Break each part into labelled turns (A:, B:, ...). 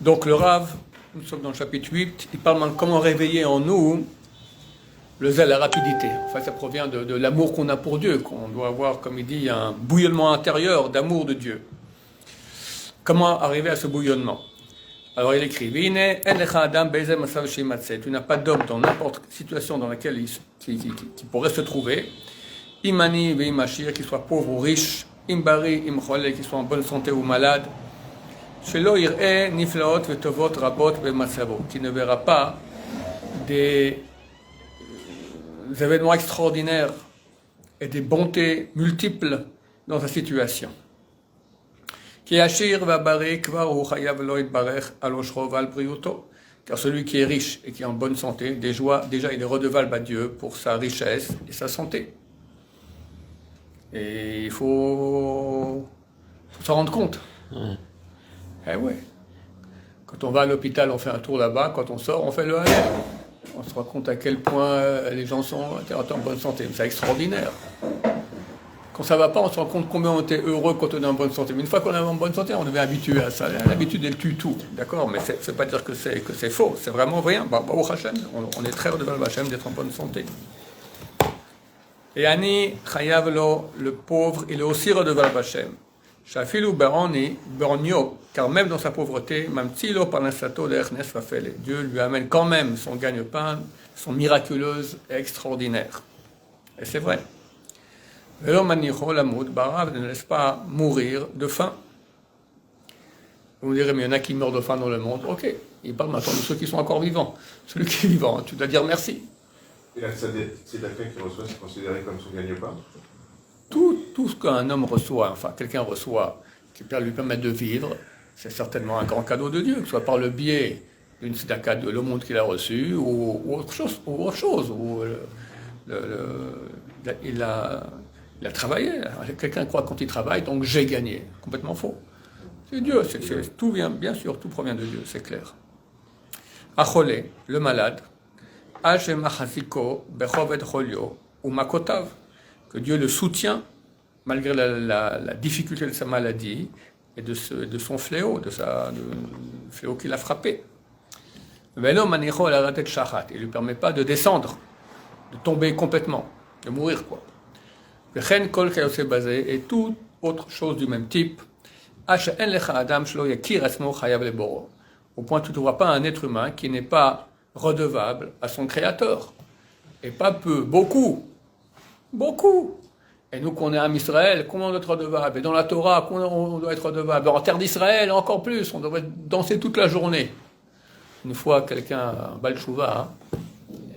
A: Donc le Rav, nous sommes dans le chapitre 8, il parle de comment réveiller en nous le zèle, la rapidité. En fait, ça provient de l'amour qu'on a pour Dieu, qu'on doit avoir, comme il dit, un bouillonnement intérieur d'amour de Dieu. Comment arriver à ce bouillonnement? Alors il écrit, tu n'as pas d'homme dans n'importe quelle situation dans laquelle qui pourrait se trouver, imani veimashir, qu'il soit pauvre ou riche, imbari imchole, qu'il soit en bonne santé ou malade, qui ne verra pas des événements extraordinaires et des bontés multiples dans sa situation. Car celui qui est riche et qui est en bonne santé, déjà il est redevable à Dieu pour sa richesse et sa santé. Et il faut s'en rendre compte. Eh ouais. Quand on va à l'hôpital, on fait un tour là-bas. Quand on sort, on fait le aller. On se rend compte à quel point les gens sont en bonne santé. C'est extraordinaire. Quand ça ne va pas, on se rend compte combien on était heureux quand on est en bonne santé. Mais une fois qu'on est en bonne santé, on devient habitué à ça. L'habitude, elle tue tout. D'accord? Mais c'est pas dire que c'est faux. C'est vraiment rien. Baruch Hashem, on est très redevable Hashem d'être en bonne santé. Et Ani Chayav Lo, le pauvre, il est aussi redevable Hashem. Shafilu Beronio, car même dans sa pauvreté, Mamtsilo Parnasato Lechnes Fafele, Dieu lui amène quand même son gagne-pain, son miraculeuse et extraordinaire. Et c'est vrai. Velo Manicho Lamoud, Barav ne laisse pas mourir de faim. Vous me direz, mais il y en a qui meurent de faim dans le monde. Ok, il parle maintenant de ceux qui sont encore vivants. Celui qui est vivant, tu dois dire merci.
B: Et la tzedakah qu'il reçoit, c'est considéré comme son gagne-pain?
A: Tout ce qu'un homme reçoit, enfin quelqu'un reçoit, qui peut lui permettre de vivre, c'est certainement un grand cadeau de Dieu, que ce soit par le biais d'une tzedaka de l'aumône qu'il a reçue, ou autre chose, où il a travaillé. Quelqu'un croit quand il travaille, donc j'ai gagné. Complètement faux. C'est Dieu, tout vient, bien sûr, tout provient de Dieu, c'est clair. Acholé, le malade, Hashem achaziko, bechoved cholio, ou makotav, que Dieu le soutient malgré la difficulté de sa maladie et de son fléau, du fléau qui l'a frappé. Il ne lui permet pas de descendre, de tomber complètement, de mourir quoi. Et toute autre chose du même type, au point que tu ne vois pas un être humain qui n'est pas redevable à son Créateur. Et pas peu, beaucoup. Et nous, qu'on est à Israël, comment on doit être redevable? Et dans la Torah, comment on doit être redevable? En terre d'Israël, encore plus, on devrait danser toute la journée. Une fois, quelqu'un, un Baal Tshuva,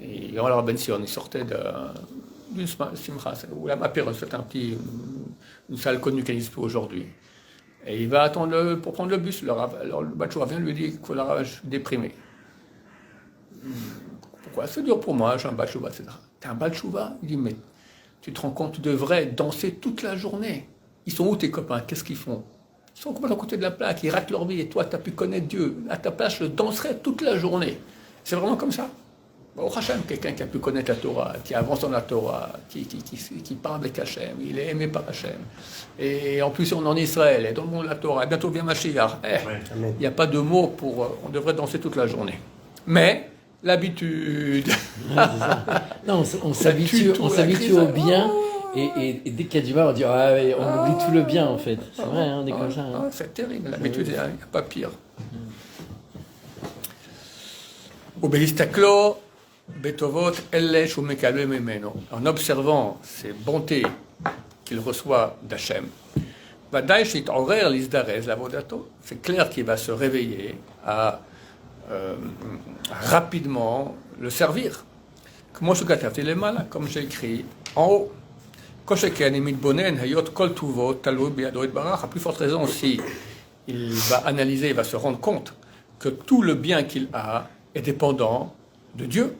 A: et alors Ben Sion, il sortait d'une simcha, ou la Mapéros, c'est une salle connue qui n'existe plus aujourd'hui. Et il va attendre pour prendre le bus. Alors le Baal Tshuva vient lui dire que je suis déprimé. Pourquoi? C'est dur pour moi, j'ai un Baal Tshuva, etc. T'es un Baal Tshuva? Il dit, mais tu te rends compte, tu devrais danser toute la journée. Ils sont où tes copains? Qu'est-ce qu'ils font? Ils sont complètement à côté de la plaque, ils ratent leur vie, et toi, tu as pu connaître Dieu. À ta place, je danserais toute la journée. C'est vraiment comme ça. Au Hachem, quelqu'un qui a pu connaître la Torah, qui avance dans la Torah, qui parle avec Hachem, il est aimé par Hachem. Et en plus, on est en Israël, et dans le monde de la Torah, et bientôt vient Mashiach. Il n'y a pas de mots pour... on devrait danser toute la journée. Mais... l'habitude.
C: Non, on s'habitue au bien, et dès qu'il y a du mal, on dit on oublie tout le bien en fait. C'est vrai, on est comme ça. Hein.
A: C'est terrible, l'habitude, il n'y a pas pire. En observant ces bontés qu'il reçoit d'Hachem, c'est clair qu'il va se réveiller à rapidement le servir. Comme j'ai écrit en haut. À plus forte raison, si il va analyser, il va se rendre compte que tout le bien qu'il a est dépendant de Dieu.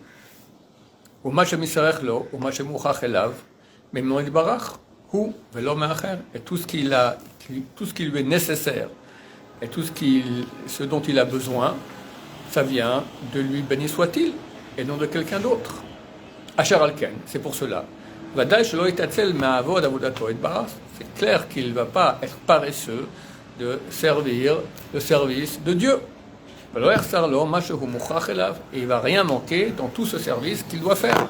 A: Et tout ce qui lui est nécessaire et ce dont il a besoin, ça vient de lui, béni soit-il, et non de quelqu'un d'autre. Asher Alken, c'est pour cela. C'est clair qu'il ne va pas être paresseux de servir le service de Dieu. Et il ne va rien manquer dans tout ce service qu'il doit faire.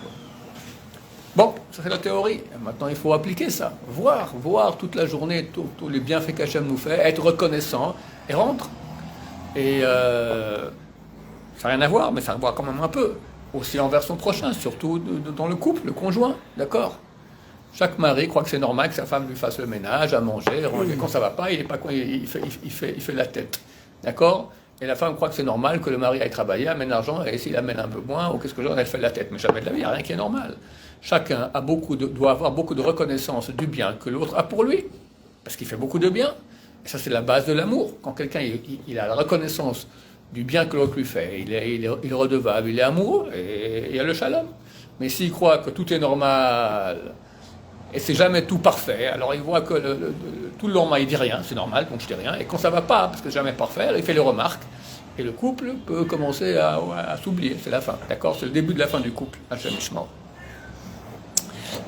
A: Bon, ça c'est la théorie. Maintenant, il faut appliquer ça. Voir toute la journée, tous les bienfaits qu'Hachem nous fait, être reconnaissant et rendre. Et ça n'a rien à voir, mais ça a à voir quand même un peu. Aussi envers son prochain, surtout dans le couple, le conjoint, d'accord? Chaque mari croit que c'est normal que sa femme lui fasse le ménage, à manger, ranger. Quand ça ne va pas, il fait la tête, d'accord? Et la femme croit que c'est normal que le mari aille travailler, amène l'argent, et s'il amène un peu moins, ou qu'est-ce que j'en ai, elle fait la tête. Mais jamais de la vie, il n'y a rien qui est normal. Chacun doit avoir beaucoup de reconnaissance du bien que l'autre a pour lui, parce qu'il fait beaucoup de bien. Et ça, c'est la base de l'amour. Quand quelqu'un il a la reconnaissance du bien que l'autre lui fait, il est redevable, il est amoureux, et il y a le shalom. Mais s'il croit que tout est normal, et c'est jamais tout parfait, alors il voit que tout le lendemain il dit rien, c'est normal, donc je dis rien, et quand ça va pas, parce que c'est jamais parfait, il fait les remarques, et le couple peut commencer à s'oublier, c'est la fin, d'accord? C'est le début de la fin du couple, Hachem Ishmael.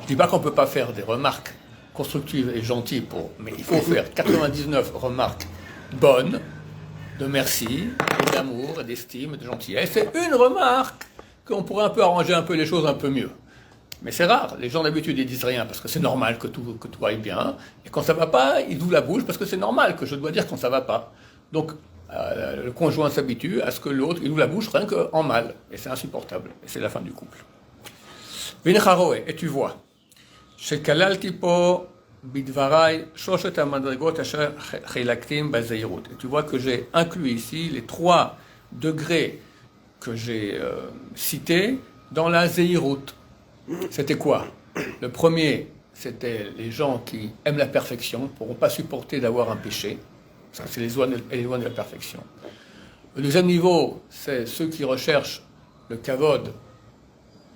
A: Je dis pas qu'on peut pas faire des remarques constructives et gentilles, mais il faut faire 99 remarques bonnes, de merci, d'amour, d'estime, de gentillesse, c'est une remarque qu'on pourrait un peu arranger un peu les choses un peu mieux. Mais c'est rare, les gens d'habitude ils disent rien parce que c'est normal que tout aille bien, et quand ça va pas, ils ouvrent la bouche parce que c'est normal que je dois dire quand ça va pas. Donc le conjoint s'habitue à ce que l'autre il ouvre la bouche rien qu'en mal, et c'est insupportable, et c'est la fin du couple. Vincharoe, et tu vois, shekalalti po bidvarai shoshet hamadrigot asher chilaktim bazeirut. Et tu vois que j'ai inclus ici les 3 degrés que j'ai cités dans la zeirut. C'était quoi? Le premier, c'était les gens qui aiment la perfection, ne pourront pas supporter d'avoir un péché. Ça, c'est les lois de la perfection. Le deuxième niveau, c'est ceux qui recherchent le kavod.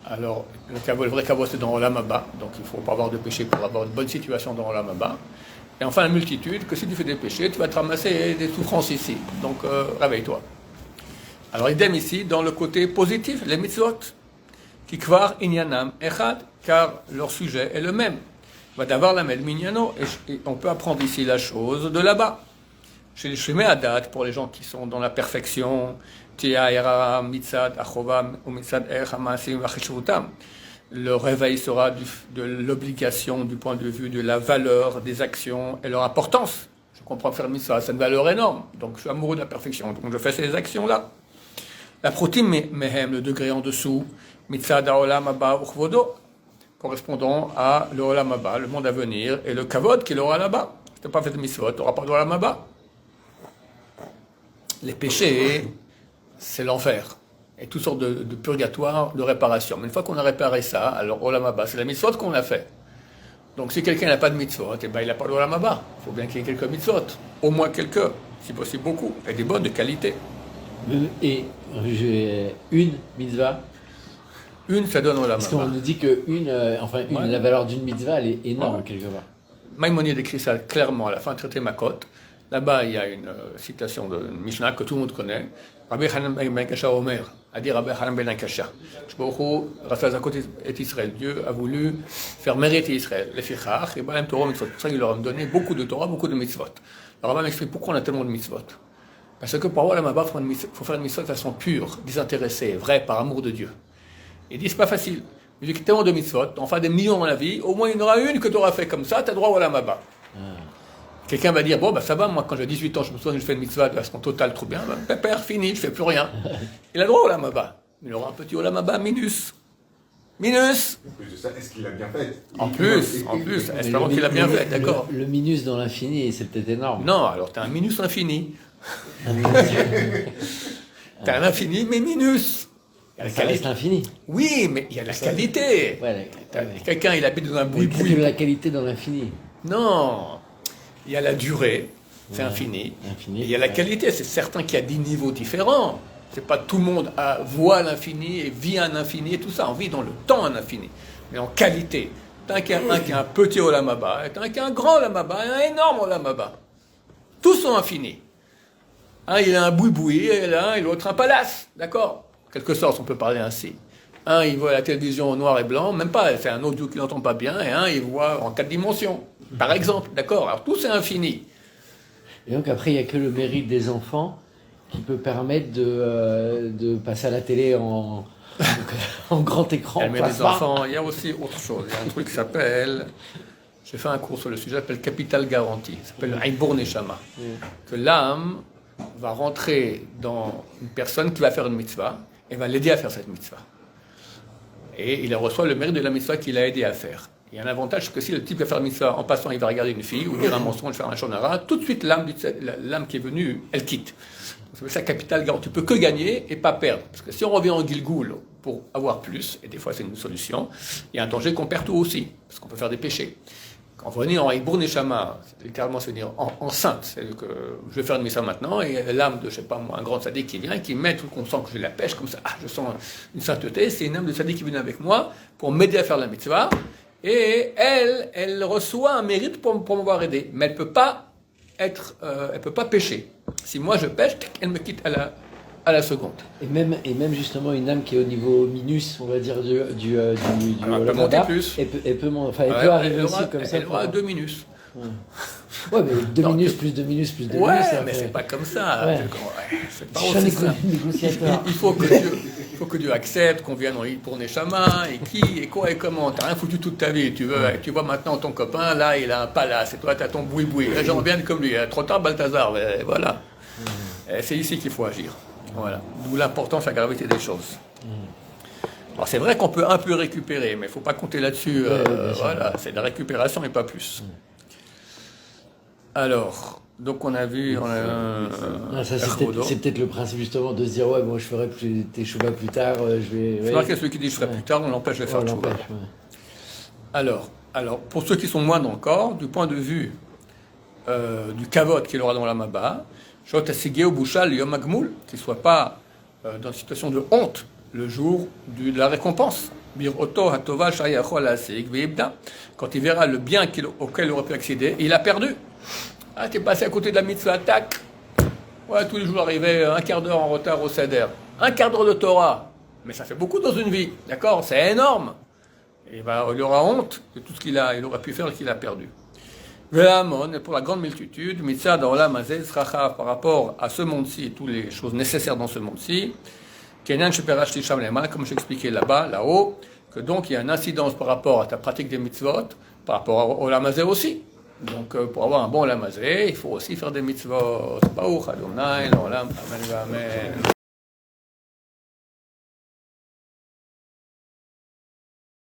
A: Alors, le vrai kavod, c'est dans Olam Haba, donc il ne faut pas avoir de péché pour avoir une bonne situation dans Olam Haba. Et enfin, la multitude, que si tu fais des péchés, tu vas te ramasser des souffrances ici. Donc, réveille-toi. Alors, idem ici, dans le côté positif, les mitzvot. Kikvar inyanam echad, car leur sujet est le même. Va d'avoir la med minyano, et on peut apprendre ici la chose de là-bas. Chez les shemei adat, pour les gens qui sont dans la perfection, tia era mitzad achovam ou mitzad erech hamasim vachishvutam. Le réveil sera de l'obligation du point de vue de la valeur des actions et leur importance. Je comprends faire mitzvah, c'est une valeur énorme. Donc je suis amoureux de la perfection, donc je fais ces actions-là. La protim mehem, le degré en dessous, Mitzad ha'olam haba uchvodo, correspondant à le olam haba, le monde à venir, et le kavod qu'il aura là-bas. Si tu n'as pas fait de mitzvot, tu n'auras pas de olam haba. Les péchés, c'est l'enfer, et toutes sortes de purgatoires, de réparation. Mais une fois qu'on a réparé ça, alors olam haba, c'est la mitzvot qu'on a fait. Donc si quelqu'un n'a pas de mitzvot, eh ben, il n'a pas de olam haba. Il faut bien qu'il y ait quelques mitzvot, au moins quelques, si possible beaucoup, et des bonnes, de qualité.
C: Et j'ai une mitzvah.
A: Une, ça donne Olam Haba.
C: Parce qu'on nous dit que la valeur d'une mitzvah, elle est énorme quelque part.
A: Maïmonide décrit ça clairement à la fin de traité Makot. Là-bas, il y a une citation de Mishnah que tout le monde connaît. Rabbi Hanan ben Kasha Omer a dit Rabbi Hanan ben Kasha. Dieu a voulu faire mériter Israël. Les fichach, et ben Torah mitzvot. Pour ça, il leur a donné beaucoup de Torah, beaucoup de mitzvot. Alors, Rabbi m'explique pourquoi on a tellement de mitzvot. Parce que pour avoir la Maba, il faut faire une mitzvot de façon pure, désintéressée, vraie, par amour de Dieu. Il dit, c'est pas facile. Il dit, tellement de mitzvot, on fait des millions dans la vie, au moins il y en aura une que tu auras fait comme ça, tu as droit au Olam Haba. Quelqu'un va dire, bon, ça va, moi, quand j'ai 18 ans, je me souviens que je fais une mitzvah de façon totale, trop bien, pépère, fini, je fais plus rien. Il a droit au Olam Haba. Il aura un petit Olam Haba minus. Minus.
B: En plus de ça, est-ce qu'il a bien fait?
A: En plus, espérons qu'il a bien fait, d'accord.
C: Le minus dans l'infini, c'est peut-être énorme.
A: Non, alors tu as un minus infini. Tu as un infini, mais minus.
C: Ça reste infini.
A: Oui, mais il y a la qualité.
C: Ouais,
A: quelqu'un, il habite dans un boui-boui.
C: Il y a la qualité dans l'infini.
A: Non. Il y a la durée, c'est infini. Et il y a la qualité, c'est certain qu'il y a 10 niveaux différents. C'est pas tout le monde voit l'infini et vit un infini et tout ça. On vit dans le temps un infini. Mais en qualité. T'as un qui a un petit Olam Haba, et t'as un qui a un grand Olam Haba, et un énorme Olam Haba. Tous sont infinis. Un, il a un boui-boui, et l'un, et l'autre un palace. D'accord? En quelque sorte, on peut parler ainsi. Un, il voit la télévision en noir et blanc, même pas, c'est un audio qu'il n'entend pas bien, et un, il voit en 4 dimensions, par exemple. D'accord? Alors tout c'est infini.
C: Et donc après, il n'y a que le mérite des enfants qui peut permettre de passer à la télé en grand écran.
A: Elle met des enfants. Il y a aussi autre chose. Il y a un truc qui s'appelle... J'ai fait un cours sur le sujet, ça s'appelle Capital Garantie. Ça s'appelle le Aibur Neshama. Que l'âme va rentrer dans une personne qui va faire une mitzvah et va l'aider à faire cette mitzvah. Et il reçoit le mérite de la mitzvah qu'il a aidé à faire. Il y a un avantage, c'est que si le type va faire une mitzvah, en passant, il va regarder une fille ou dire un mensonge, faire un shonara, tout de suite, l'âme qui est venue, elle quitte. C'est ça, capital garanti. Tu peux que gagner et pas perdre. Parce que si on revient en Gilgoul pour avoir plus, et des fois c'est une solution, il y a un danger qu'on perd tout aussi, parce qu'on peut faire des péchés. Quand on venir en Ibour Neshama, littéralement c'est venir enceinte, c'est-à-dire que je vais faire une mitzvah maintenant, et l'âme de, je sais pas moi, un grand sadique qui vient, qui met tout qu'on sent que j'ai la pêche, comme ça, je sens une sainteté, c'est une âme de sadique qui vient avec moi pour m'aider à faire la mitzvah, et elle reçoit un mérite pour m'avoir aidé, mais elle peut pas pécher. Si moi je pêche, elle me quitte à la seconde.
C: Et même justement une âme qui est au niveau minus, on va dire du
A: elle peut monter plus.
C: Elle peut arriver aussi comme ça.
A: Elle aura 2 minus.
C: Ouais, mais 2 minus plus 2 minus plus 2 minus.
A: Ouais, mais c'est pas comme ça.
C: Ouais.
A: C'est pas aussi ça. Il faut que Dieu accepte qu'on vienne pour Neshama, et qui, et quoi, et comment. T'as rien foutu toute ta vie. Tu vois maintenant ton copain, là, il a un palace, et toi, t'as ton boui-boui. Là, j'en viens comme lui. Trop tard, Balthazar. Voilà. Et c'est ici qu'il faut agir. Voilà. D'où l'importance, la gravité des choses. Alors, c'est vrai qu'on peut un peu récupérer, mais il ne faut pas compter là-dessus. Voilà, c'est de la récupération et pas plus. Alors, donc on a vu...
C: c'est peut-être le principe justement de se dire, ouais, moi je ferai tes chouba plus tard, je vais...
A: C'est marqué celui qui dit je ferai plus tard, on l'empêche de faire chouba. Alors, pour ceux qui sont moins dans le corps, du point de vue du kavod qu'il aura dans la Maba, Shot Asigeo Bouchal Yom Agmoul, qu'il ne soit pas dans une situation de honte le jour de la récompense. Biroto Hatova Shayacho Alasig Veibda. Quand il verra le bien auquel il aurait pu accéder, il a perdu. Ah, t'es passé à côté de la mitzvah, tac. Ouais, tous les jours arrivé un quart d'heure en retard au Seder. Un quart d'heure de Torah. Mais ça fait beaucoup dans une vie, d'accord? C'est énorme. Et il aura honte de tout ce il aurait pu faire et qu'il a perdu. Ve'amon, et pour la grande multitude, mitzvah dans l'olam hazeh tzrachav, par rapport à ce monde-ci et toutes les choses nécessaires dans ce monde-ci, kenyan sheperash tisham lema, comme j'expliquais là-haut, que donc il y a une incidence par rapport à ta pratique des mitzvot, par rapport au olam hazeh aussi. Donc pour avoir un bon olam hazeh, il faut aussi faire des mitzvot. Baruch Adonai, l'olam, amen, amen.